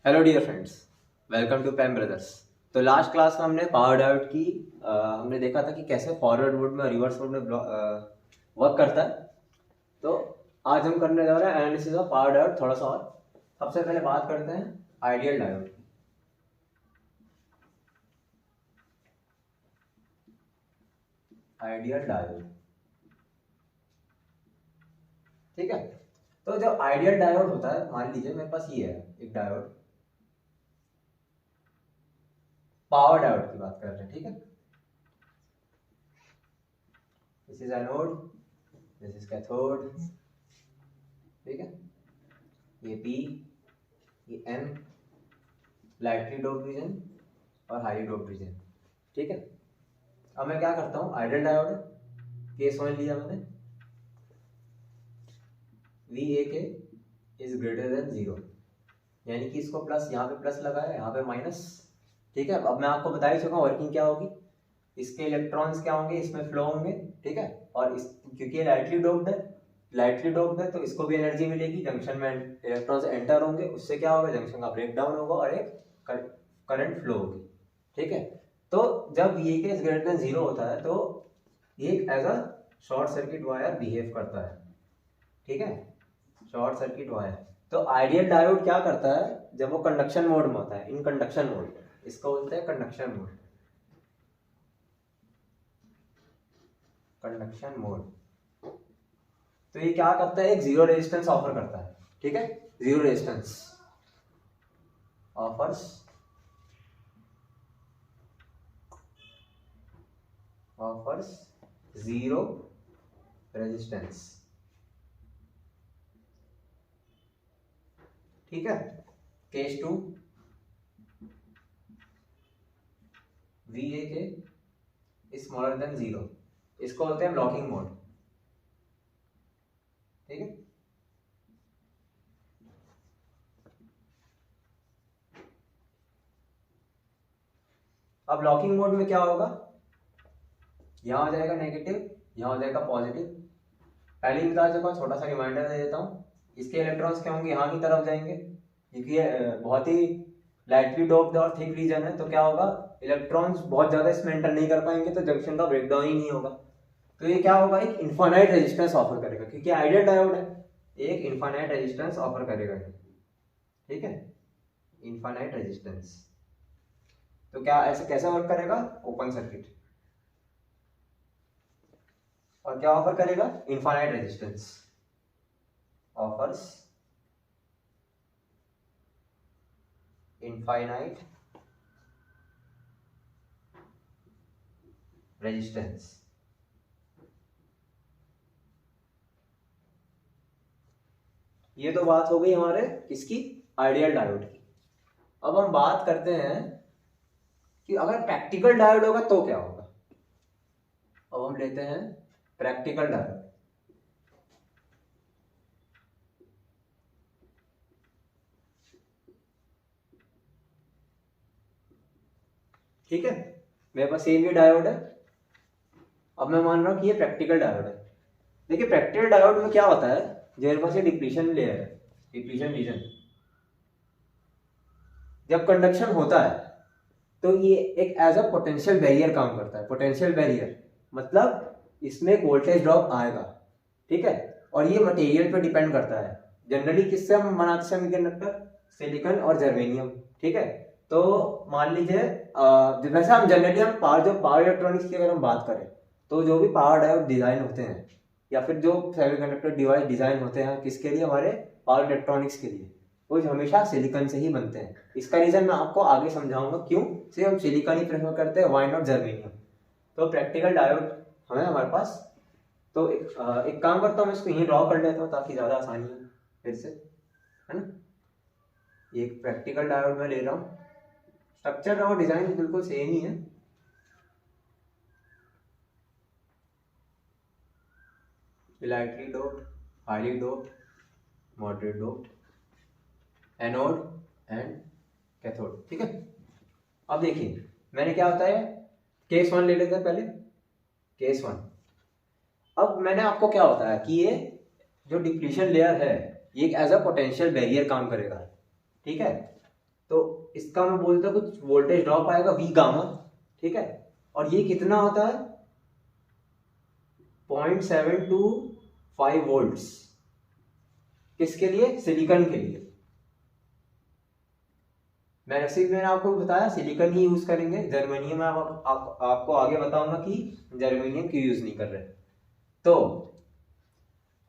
Hello dear friends, welcome to Pam brothers. तो last class में हमने पावर डायोड की हमने देखा था कि कैसे फॉरवर्ड मोड में और रिवर्स मोड में वर्क करता है। तो आज हम करने जा रहे हैं एनालिसिस ऑफ पावर डायोड थोड़ा सा और। सबसे पहले बात करते हैं आइडियल डायोड की। आइडियल डायोड, ठीक है। तो जो आइडियल डायोड होता है, मान लीजिए मेरे पास ये है एक डायोड, पावर डायोड की बात कर रहे हैं, ठीक है। This is anode, this is cathode, ठीक है। ये P, ये N, लाइटली डोप्ड रीजन और हाईली डोप्ड रीजन, ठीक है। अब मैं क्या करता हूँ, आइडियल डायोड केस 1 लिया मैंने, VAK इज ग्रेटर देन 0, यानी कि इसको प्लस, यहाँ पे प्लस लगा है, यहाँ पे माइनस, ठीक है। अब मैं आपको बता ही चुका हूँ वर्किंग क्या होगी। इसके इलेक्ट्रॉन्स क्या होंगे, इसमें फ्लो होंगे, ठीक है। और इस क्योंकि लाइटली डोप्ड है तो इसको भी एनर्जी मिलेगी, जंक्शन में इलेक्ट्रॉन्स एंटर होंगे, उससे क्या होगा, जंक्शन का ब्रेक डाउन होगा और एक करंट फ्लो होगी, ठीक है। तो जब VAK इज ग्रेटर देन 0 होता है तो ये as a short circuit wire behave करता है, ठीक है, शॉर्ट सर्किट वायर। तो आइडियल डायोड क्या करता है, जब वो कंडक्शन मोड में होता है, इन कंडक्शन मोड, इसको बोलते हैं कंडक्शन मोड। कंडक्शन मोड, तो ये क्या करता है, एक जीरो रेजिस्टेंस ऑफर करता है, ठीक है। Zero resistance offers zero resistance, ठीक है। Case 2, VAK is smaller than 0, इसको बोलते हैं ब्लॉकिंग मोड, ठीक है। अब लॉकिंग मोड में क्या होगा, यहां हो जाएगा नेगेटिव, यहां हो जाएगा पॉजिटिव। पहले ही बता चुका, छोटा सा रिमाइंडर दे देता हूँ। इसके इलेक्ट्रॉन्स क्या होंगे, यहाँ की तरफ जाएंगे, क्योंकि ये बहुत ही लाइटली डोप्ड और थिक रीजन है, तो क्या होगा, इलेक्ट्रॉन्स बहुत ज्यादा इसमें एंटर नहीं कर पाएंगे, तो जंक्शन का ब्रेकडाउन ही नहीं होगा। तो ये क्या होगा, एक इनफाइनाइट रेजिस्टेंस ऑफर करेगा, क्योंकि आइडियल डायोड है, एक इनफाइनाइट रेजिस्टेंस ऑफर करेगा, ठीक है, इनफाइनाइट रेजिस्टेंस। तो क्या ऐसे कैसे वर्क करेगा, ओपन सर्किट, और क्या ऑफर करेगा, infinite resistance, offers infinite resistance. ये तो बात हो गई हमारे किसकी, आइडियल डायोड की। अब हम बात करते हैं कि अगर प्रैक्टिकल डायोड होगा तो क्या होगा। अब हम लेते हैं प्रैक्टिकल डायोड, ठीक है। मेरे पास ये डायोड है। अब मैं मान रहा हूं कि ये प्रैक्टिकल डायोड है। देखिए प्रैक्टिकल डायोड में क्या होता है, जो मेरे पास ये डिप्लीशन लेयर है, डिप्लीशन रीजन, जब कंडक्शन होता है तो ये एक एज अ पोटेंशियल बैरियर काम करता है। पोटेंशियल बैरियर मतलब इसमें वोल्टेज ड्रॉप आएगा, ठीक है। और ये मटेरियल पे डिपेंड करता है। जनरली किससे हम बनाते हैं सेमीकंडक्टर, सिलिकॉन और जर्मेनियम, ठीक है। तो मान लीजिए वैसे हम जनरली हम पावर इलेक्ट्रॉनिक्स की अगर हम बात करें तो जो भी पावर डायोड डिजाइन होते हैं या फिर जो सेमीकंडक्टर डिवाइस डिजाइन होते हैं किसके लिए, हमारे पावर इलेक्ट्रॉनिक्स के लिए, वो हमेशा सिलिकॉन से ही बनते हैं। इसका रीजन मैं आपको आगे समझाऊंगा क्यों से हम सिलिकॉन ही प्रेफर करते हैं, व्हाई नॉट जर्मेनियम। तो प्रैक्टिकल डायोड हमें हमारे पास, तो एक काम करता हूँ, मैं इसको यहीं ड्रॉ कर लेता हूँ ताकि ज्यादा आसानी हो फिर से, है ना। एक प्रैक्टिकल डायोड में ले रहा हूँ, स्ट्रक्चर और डिजाइन बिल्कुल सेम ही है। Lightly doped, highly doped, moderate doped, anode and cathode, ठीक है। अब देखिए मैंने क्या होता है, केस 1 ले लेते हैं पहले, केस 1। अब मैंने आपको क्या होता है कि ये जो डिप्लीशन लेयर है ये एज अ पोटेंशियल बैरियर काम करेगा, ठीक है। इसका मैं बोलता हूँ कुछ वोल्टेज ड्रॉप आएगा वी गामा, ठीक है। और ये कितना होता है 0.725 वोल्ट्स, किसके लिए, सिलिकॉन के लिए। मैंने आपको बताया सिलिकॉन ही यूज करेंगे, जर्मेनियम में आपको आगे बताऊंगा कि जर्मेनियम क्यों यूज नहीं कर रहे। तो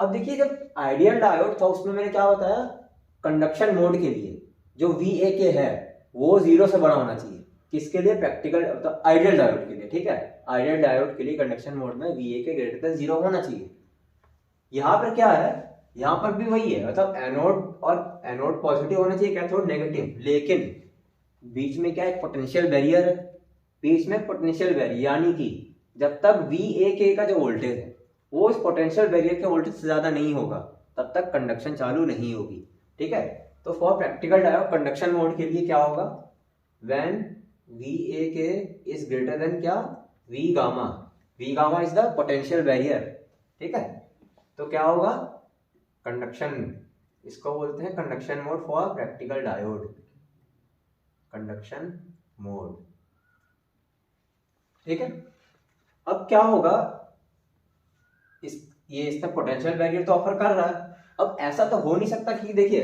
अब देखिए जब आइडियल डायोड था उसमें मैंने क्या बताया, कंडक्शन मोड के लिए जो VA है वो 0 से बड़ा होना चाहिए, किसके लिए, प्रैक्टिकल आइडियल डायोड के लिए, ठीक है। आइडियल डायोड के लिए कंडक्शन मोड में VA ग्रेटर देन 0 होना चाहिए। यहाँ पर क्या है, यहाँ पर भी वही है, मतलब एनोड पॉजिटिव होना चाहिए, कैथोड नेगेटिव, लेकिन बीच में क्या एक पोटेंशियल बैरियर है, बीच में पोटेंशियल बैरियर, यानी कि जब तक VA का जो वोल्टेज है वो इस पोटेंशियल बैरियर के वोल्टेज से ज्यादा नहीं होगा तब तक कंडक्शन चालू नहीं होगी, ठीक है। तो for practical diode conduction mode के लिए क्या होगा, when VA is greater then क्या, V gamma is the potential barrier, ठीक है। तो क्या होगा, कंडक्शन, इसको बोलते हैं conduction mode for practical diode, conduction mode, ठीक है। अब क्या होगा, ये इसका पोटेंशियल बैरियर तो ऑफर कर रहा है। अब ऐसा तो हो नहीं सकता कि देखिए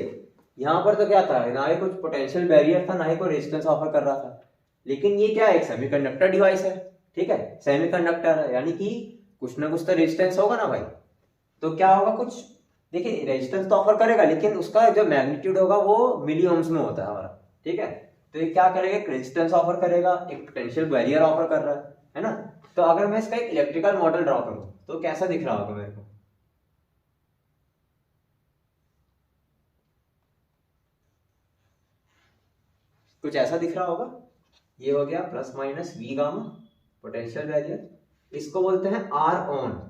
यहाँ पर तो क्या था, ना ही कुछ पोटेंशियल बैरियर था ना ही कोई रेजिस्टेंस ऑफर कर रहा था, लेकिन ये क्या है, एक सेमीकंडक्टर डिवाइस है, ठीक है, सेमीकंडक्टर है, यानी कि कुछ ना कुछ तो रेजिस्टेंस होगा ना भाई। तो क्या होगा, कुछ देखिए रेजिस्टेंस तो ऑफर करेगा लेकिन उसका जो मैग्नीट्यूड होगा वो मिली ओम्स में होता है हमारा, ठीक है। तो ये क्या करेगा, एक रेजिस्टेंस ऑफर करेगा, एक पोटेंशियल बैरियर ऑफर कर रहा है ना। तो अगर मैं इसका एक इलेक्ट्रिकल मॉडल ड्रॉ करूं तो कैसा दिख रहा होगा मेरे को, कुछ ऐसा दिख रहा होगा। ये हो गया plus minus V gamma potential barrier, इसको बोलते हैं R ऑन।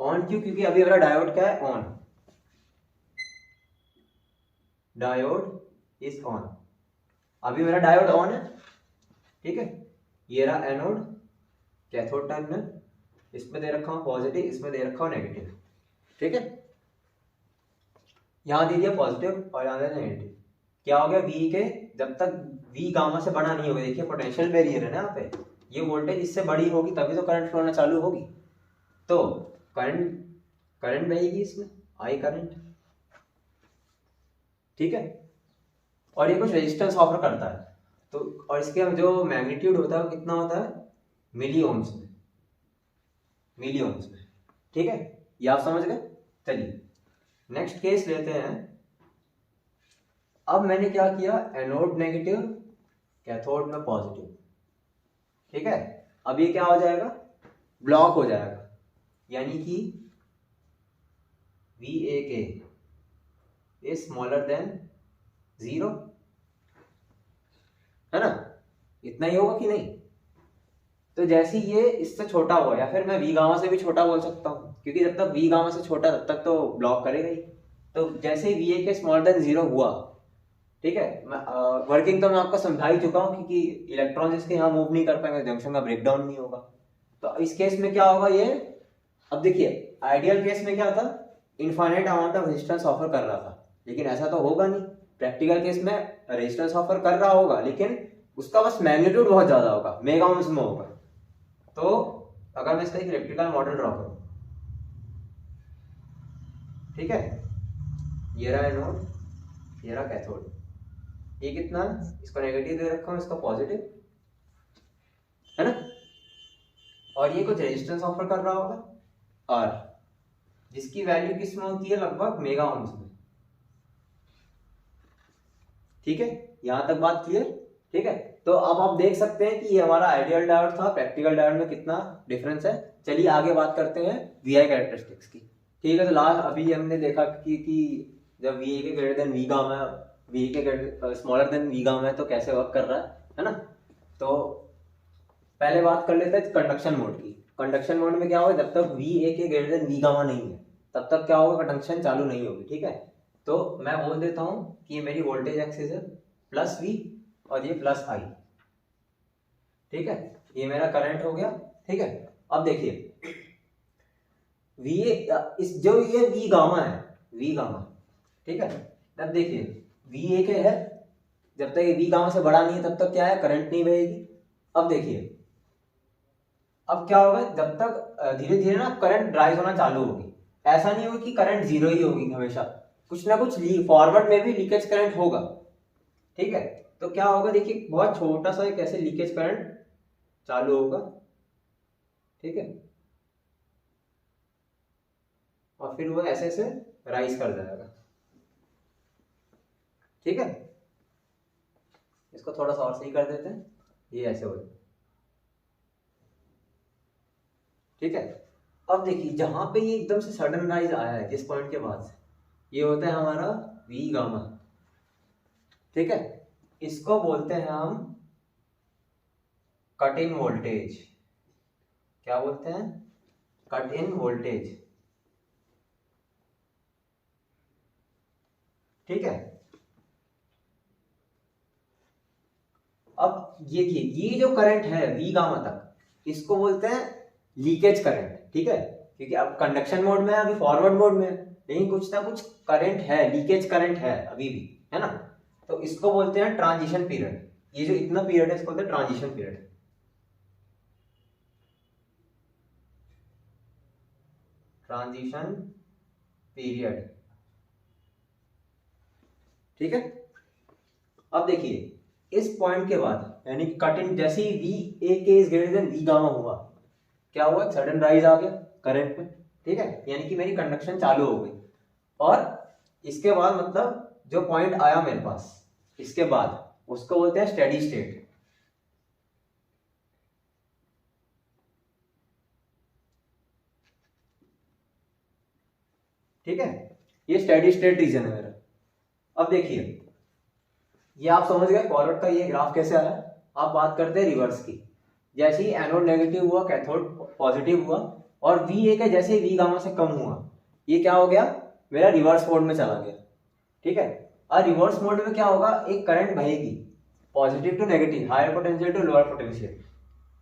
ऑन क्यों, क्योंकि अभी मेरा डायोड क्या है, ऑन, डायोड इज ऑन, अभी मेरा डायोड ऑन है, ठीक है। ये रहा एनोड, कैथोड टर्मिनल, इसमें दे रखा हूं पॉजिटिव, इसमें दे रखा हूं नेगेटिव, ठीक है। यहां दे दिया पॉजिटिव और यहां दे नेगेटिव। क्या हो गया, V के जब तक V गामा से बड़ा नहीं होगा, देखिए पोटेंशियल बैरियर है ना यहाँ पे, ये वोल्टेज इससे बड़ी होगी तभी तो करंट फ्लो होना चालू होगी। तो करंट बहेगी इसमें, I करंट, ठीक है। और ये कुछ रेजिस्टेंस ऑफर करता है, तो और इसके जो मैग्नीट्यूड होता है वो कितना होता है, मिली ओम्स में, ठीक है। ये आप समझ गए। चलिए नेक्स्ट केस लेते हैं। अब मैंने क्या किया, एनोड नेगेटिव, कैथोड में पॉजिटिव, ठीक है। अब ये क्या हो जाएगा, ब्लॉक हो जाएगा, यानी कि VA इज स्मॉलर देन 0, है ना, इतना ही होगा कि नहीं। तो जैसे ये इससे छोटा हुआ, या फिर मैं V गामा से भी छोटा बोल सकता हूँ, क्योंकि जब तक V गामा से छोटा तब तक तो ब्लॉक करेगा ही। तो जैसे ही VA स्मॉलर देन 0 हुआ, ठीक है, वर्किंग तो मैं आपको समझा ही चुका हूँ, क्योंकि इलेक्ट्रॉन इसके यहाँ मूव नहीं कर पाएंगे, जंक्शन का ब्रेकडाउन नहीं होगा। तो इस केस में क्या होगा ये, अब देखिए आइडियल केस में क्या था, infinite amount of resistance offer कर रहा था, लेकिन ऐसा तो होगा नहीं। प्रैक्टिकल केस में रेजिस्टेंस ऑफर कर रहा होगा लेकिन उसका बस मैग्नीट्यूड बहुत ज्यादा होगा, मेगा ओम्स में होगा। तो अगर मैं इसका एक इलेक्ट्रिकल मॉडल ड्रॉ करूं, ठीक है, ये रहा एनोड, ये रहा कैथोड, ये कितना है, इसको नेगेटिव दे रखा हूं, इसका पॉजिटिव, है ना। और ये कुछ रेजिस्टेंस ऑफर कर रहा होगा R, जिसकी वैल्यू किसमें होती है, लगभग मेगा ओम्स में, ठीक है। यहां तक बात क्लियर, ठीक है। तो अब आप देख सकते हैं कि ये हमारा आइडियल डायोड था, प्रैक्टिकल डायोड में कितना डिफरेंस है। चलिए आगे बात करते हैं VI कैरेक्टरिस्टिक्स की, ठीक है। तो लास्ट अभी हमने देखा कि जब VA के greater than V gamma, VA के स्मॉलर देन V गामा है तो कैसे वर्क कर रहा है ना। तो पहले बात कर लेते हैं कंडक्शन मोड की। कंडक्शन मोड में क्या होगा, जब तक VA के ग्रेटर देन V गामा नहीं है तब तक क्या होगा, कंडक्शन चालू नहीं होगी, ठीक है। तो मैं बोल देता हूं कि ये मेरी वोल्टेज एक्सिस है, प्लस V और ये प्लस I, ठीक है। ये मेरा करंट हो गया, ठीक है। अब देखिए VA इस जो ये V गामा है, V गामा, ठीक है। अब देखिए VA के है, जब तक ये V गामा से बड़ा नहीं है तब तक क्या है, करंट नहीं बहेगी। अब देखिए अब क्या होगा, जब तक धीरे धीरे ना करंट राइज होना चालू होगी, ऐसा नहीं होगा कि करंट जीरो ही होगी हमेशा, कुछ ना कुछ फॉरवर्ड में भी लीकेज करंट होगा, ठीक है। तो क्या होगा देखिए, बहुत छोटा सा एक ऐसे लीकेज करंट चालू होगा, ठीक है, और फिर वो ऐसे ऐसे राइज कर जाएगा, ठीक है। इसको थोड़ा सा और सही कर देते हैं, ये ऐसे हो जाए, ठीक है। अब देखिए जहां पे ये एकदम से सडन राइज आया है जिस पॉइंट के बाद से, ये होता है हमारा वी गामा, ठीक है। इसको बोलते हैं हम कट इन वोल्टेज। क्या बोलते हैं, कट इन वोल्टेज, ठीक है। अब ये देखिए ये जो करंट है वी गामा तक, इसको बोलते हैं लीकेज करंट, ठीक है, क्योंकि अब कंडक्शन मोड में है, अभी फॉरवर्ड मोड में है, लेकिन कुछ ना कुछ करंट है, लीकेज करंट है अभी भी, है ना। तो इसको बोलते हैं ट्रांजिशन पीरियड, ये जो इतना पीरियड है इसको बोलते हैं ट्रांजिशन पीरियड, ट्रांजिशन पीरियड, ठीक है। अब देखिए इस पॉइंट के बाद यानी कट इन, जैसे ही V A K is greater than V gamma हुआ, क्या हुआ, सडन राइज आ गया करंट में, ठीक है, यानी कि मेरी कंडक्शन चालू हो गई। और इसके बाद मतलब जो पॉइंट आया मेरे पास, इसके बाद उसको बोलते हैं स्टेडी स्टेट, ठीक है। ये स्टेडी स्टेट रीजन है मेरा। अब देखिए ये आप समझ गए फॉरवर्ड का ये ग्राफ कैसे आया। आप बात करते हैं रिवर्स की, जैसे ही एनोड नेगेटिव हुआ कैथोड पॉजिटिव हुआ, और वी ए का जैसे ही वी गामा से कम हुआ, ये क्या हो गया, मेरा रिवर्स मोड में चला गया, ठीक है। और रिवर्स मोड में क्या होगा, एक करंट बहेगी positive to negative, higher potential to lower potential,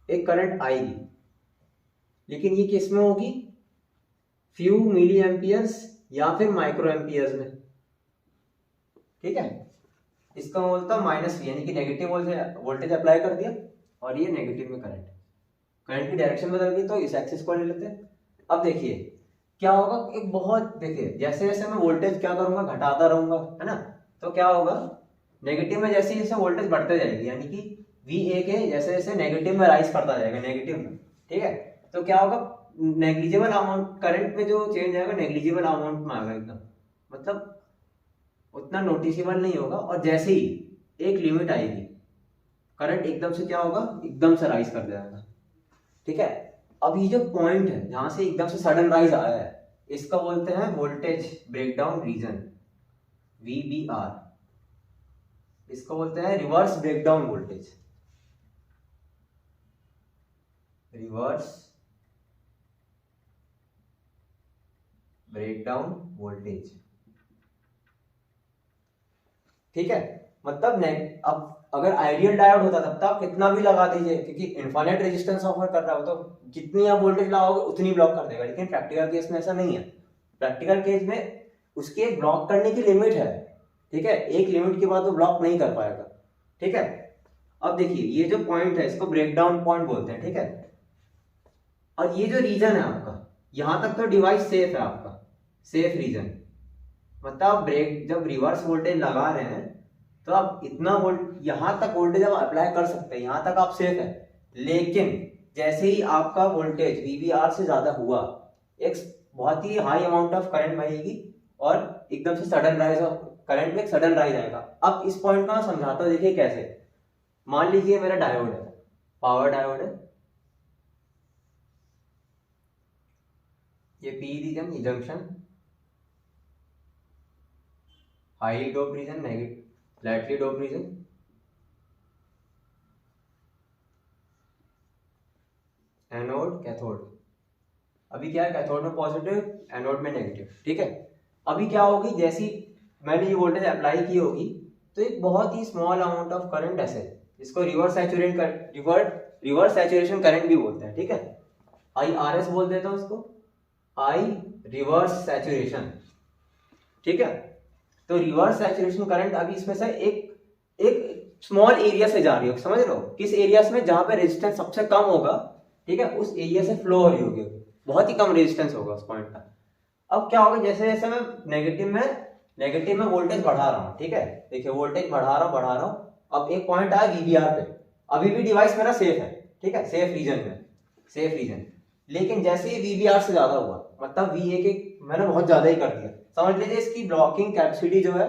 एक करंट आएगी, लेकिन ये किस में होगी, फ्यू मिली एम्पियर्स या फिर माइक्रो एम्पियर्स में, ठीक है। इसका बोलता माइनस वी, यानी कि नेगेटिव वोल्टेज अप्लाई कर दिया और ये नेगेटिव में करंट की डायरेक्शन बदल गई, तो इस एक्सिस को ले लेते हैं। अब देखिए क्या होगा, एक बहुत देखिए जैसे जैसे मैं वोल्टेज क्या करूंगा, घटाता रहूंगा, है ना, तो क्या होगा, नेगेटिव में जैसे जैसे वोल्टेज बढ़ते जाएगी, यानी कि वी ए के जैसे जैसे नेगेटिव में राइज करता जाएगा, नेगेटिव में, ठीक है, तो क्या होगा, नेग्लिजिबल अमाउंट करंट में जो चेंज आएगा नेग्लिजिबल अमाउंट में आएगा एकदम, मतलब उतना नोटिसेबल नहीं होगा। और जैसे ही एक लिमिट आएगी करंट एकदम से क्या होगा, एकदम से राइज कर जाएगा, ठीक है। अब ये जो पॉइंट है जहां से एकदम से सडन राइज आया है, इसका बोलते हैं वोल्टेज ब्रेकडाउन रीजन, VBR। इसको बोलते हैं reverse breakdown voltage, reverse breakdown voltage, ठीक है। मतलब अब अगर आइडियल डायोड होता तब तो आप कितना भी लगा दीजिए, क्योंकि इनफाइनाइट रेजिस्टेंस ऑफर कर रहा हो तो जितनी आप वोल्टेज लगाओगे उतनी ब्लॉक कर देगा, लेकिन प्रैक्टिकल केस में ऐसा नहीं है। प्रैक्टिकल केस में उसकी एक ब्लॉक करने की लिमिट है, ठीक है, एक लिमिट के बाद वो ब्लॉक नहीं कर पाएगा, ठीक है। अब देखिए ये जो पॉइंट है इसको ब्रेकडाउन पॉइंट बोलते हैं, ठीक है। और ये जो रीजन है आपका, यहां तक तो डिवाइस सेफ है आपका, सेफ रीजन, मतलब ब्रेक जब रिवर्स वोल्टेज लगा रहे हैं तो आप इतना वोल्ट यहां तक वोल्टेज आप अप्लाई कर सकते हैं, यहां तक आप सेफ है। लेकिन जैसे ही आपका वोल्टेज VBR से ज्यादा हुआ, एक बहुत ही हाई अमाउंट ऑफ करंट बहेगी और एकदम से सडन राइज ऑफ करंट में एक सडन राइज आएगा। अब इस पॉइंट को मैं समझाता हूं, देखिए कैसे। मान लीजिए मेरा डायोड है, पावर डायोड है, ये P रीजन, ये junction, high dope region, negative lightly dope region, anode cathode. अभी क्या है, कैथोड में पॉजिटिव, एनोड में नेगेटिव, ठीक है। अभी क्या होगी, जैसी मैंने ये वोल्टेज अप्लाई की होगी तो एक बहुत ही स्मॉल अमाउंट ऑफ करंट ऐसे, जिसको रिवर्स सैचुरेशन करंट भी बोलते हैं, ठीक है। IRS बोल देता हूं इसको, I रिवर्स सैचुरेशन, ठीक है। तो रिवर्स सैचुरेशन करंट अभी इसमें से एक स्मॉल एरिया से जा रही हो, समझ लो किस एरिया में जहां पे रेजिस्टेंस सबसे कम होगा, ठीक है, उस एरिया से फ्लो हो रही होगी, बहुत ही कम रेजिस्टेंस होगा उस पॉइंट का। अब क्या होगा, जैसे जैसे मैं नेगेटिव में वोल्टेज बढ़ा रहा हूँ, ठीक है, देखिए वोल्टेज बढ़ा रहा हूँ, अब एक पॉइंट आया वीवीआर पे, अभी भी डिवाइस मेरा सेफ है, ठीक है, सेफ रीजन, लेकिन जैसे ही वीवीआर से ज्यादा हुआ, मतलब वी के मैंने बहुत ज्यादा ही कर दिया, समझ लीजिए इसकी ब्लॉकिंग कैपेसिटी जो है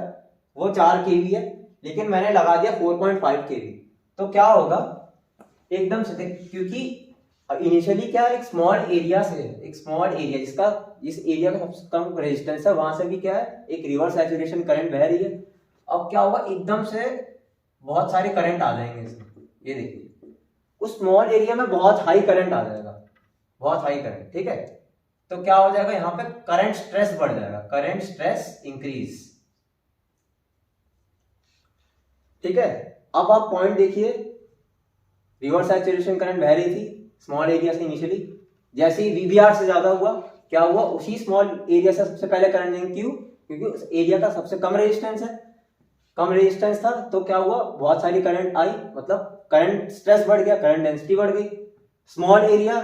वो 4 केवी है, लेकिन मैंने लगा दिया 4.5 केवी, तो क्या होगा एकदम से, क्योंकि इनिशियली क्या एक स्मॉल एरिया जिसका इस एरिया का सबसे कम रेजिस्टेंस है, वहां से भी क्या है एक रिवर्स सैचुरेशन करंट बह रही है। अब क्या होगा, एकदम से बहुत सारे करंट आ जाएंगे इसमें, ये देखिए उस स्मॉल एरिया में बहुत हाई करंट आ जाएगा, बहुत हाई करंट, ठीक है, तो क्या हो जाएगा यहाँ पे करंट स्ट्रेस बढ़ जाएगा, करंट स्ट्रेस इंक्रीज, ठीक है। अब आप पॉइंट देखिए, रिवर्स सैचुरेशन करंट बह रही थी स्मॉल एरिया से इनिशियली, जैसे ही वीवीआर से ज्यादा हुआ, क्या हुआ, उसी स्मॉल एरिया से सबसे पहले करंट नहीं, क्यों, क्योंकि उस एरिया का सबसे कम रेजिस्टेंस है, कम रेजिस्टेंस था, तो क्या हुआ बहुत सारी करंट आई, मतलब करंट स्ट्रेस बढ़ गया, करंट डेंसिटी बढ़ गई, स्मॉल एरिया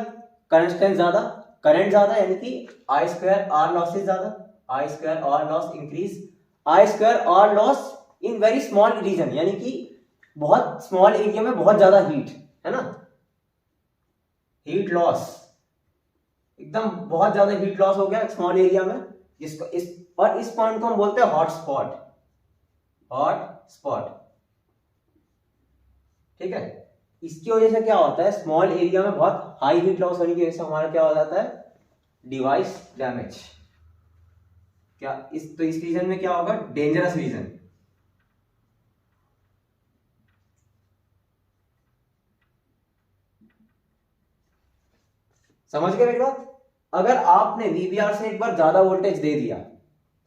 करंट स्ट्रेंथ ज्यादा, करंट ज्यादा, यानी कि आई स्क्वायर आर लॉसेस ज्यादा, I square R loss increase, I square R loss in very small region, यानी कि बहुत स्मॉल एरिया में बहुत ज्यादा हीट है ना, हीट लॉस, एकदम बहुत ज्यादा हीट लॉस हो गया स्मॉल एरिया में, जिसको इस पॉइंट को हम बोलते हैं हॉट स्पॉट, ठीक है। इसकी वजह से क्या होता है, स्मॉल एरिया में बहुत हाई हीट लॉस होने की वजह से हमारा क्या हो जाता है, डिवाइस डैमेज, क्या इस रीजन में क्या होगा, डेंजरस रीजन, समझ गए मेरी बात। अगर आपने वीवीआर से एक बार ज्यादा वोल्टेज दे दिया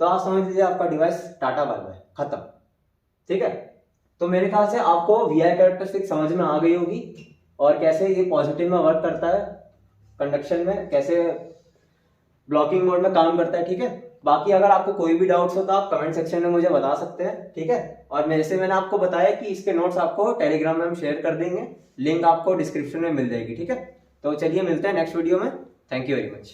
तो आप समझ लीजिए आपका डिवाइस टाटा बाय बाय, खत्म, ठीक है। तो मेरे ख्याल से आपको वीआई कैरेक्टरिस्टिक समझ में आ गई होगी, और कैसे ये पॉजिटिव में वर्क करता है, कंडक्शन में कैसे ब्लॉकिंग मोड में काम करता है, ठीक है। बाकी अगर आपको कोई भी डाउट्स हो तो आप कमेंट सेक्शन में मुझे बता सकते हैं, ठीक है। और जैसे मैंने आपको बताया कि इसके नोट्स आपको टेलीग्राम में हम शेयर कर देंगे, लिंक आपको डिस्क्रिप्शन में मिल जाएगी, ठीक है। तो चलिए मिलते हैं नेक्स्ट वीडियो में, थैंक यू वेरी मच।